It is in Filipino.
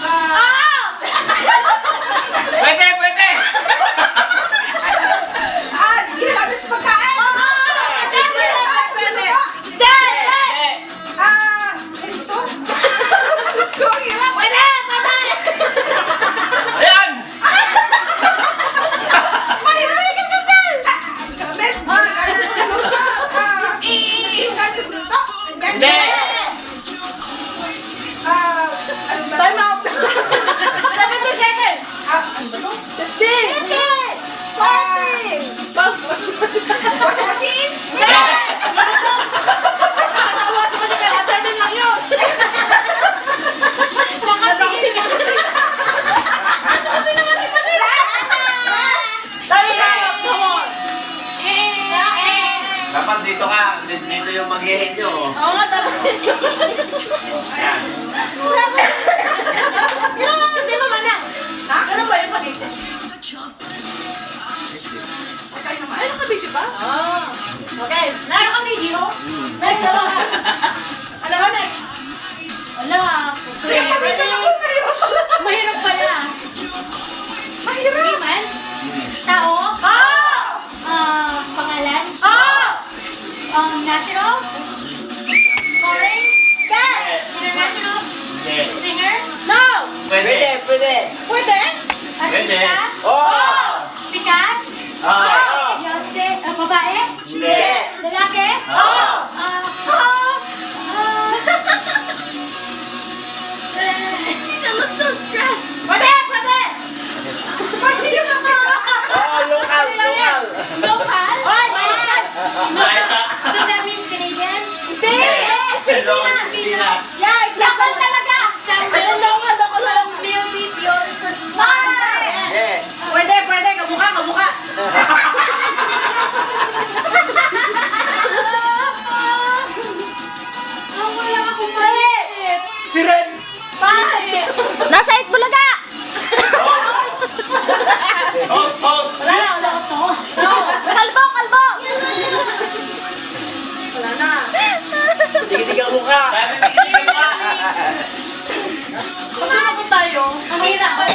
ano? Pwede, pwede! Ginamit sa pagkain? Pwede. Hindi! Enso? Sorry lang. Ayan! Mahirap ka dyan! Gamit? Ginamit sa bulto? Hindi! Ano ba? Time out! 70 seconds! Ano ba to? 50! 40! Washing machine? Hindi! Nakawasan ko siya, water din lang yun! Nakasing! Sabi sa'yo, come on! Dapat dito ka. Dito yung mag-ihin nyo. Oo nga, dapat. Ayan. Ganun lang kasi mga anak. Ha? Ganun ba yung pag-isip? Okay naman. Ay, nakabisi ba? Oo. Okay, next. Naka-video? Next, ano? Ano ba next? Wala. Pinapamisan ako. Mahirap pala. Mahirap pala. Mahirap. Iman? Tao? Pangalan? National? Foreign? International? Hindi. Singer? No! Pwede. Pwede. Pwede? Pwede. Artista? Oo! Sikat? Oo! Beyonce? Babae? Hindi. Lalaki? Oo! I look so stressed. Pwede! Pwede! Mahirap ka. Oo, lokal, lokal. Local? Oy, Pilipinas! Mahirap. So that means Canadian? Hindi. Pilipinas. Yeah, local talaga! Local lang. Will be pure Christmas! Hindi. Pwede, pwede. Kamukha, kamukha. Wala akong malit. Si Ren. Bakit? Nasa Itbulaga! Host, host. Wala na, wala ko to. No. Kalbo, kalbo! Wala na. Tigil ang mukha. Dami tigil ang mukha. Pag sumagot tayo, ang hirap.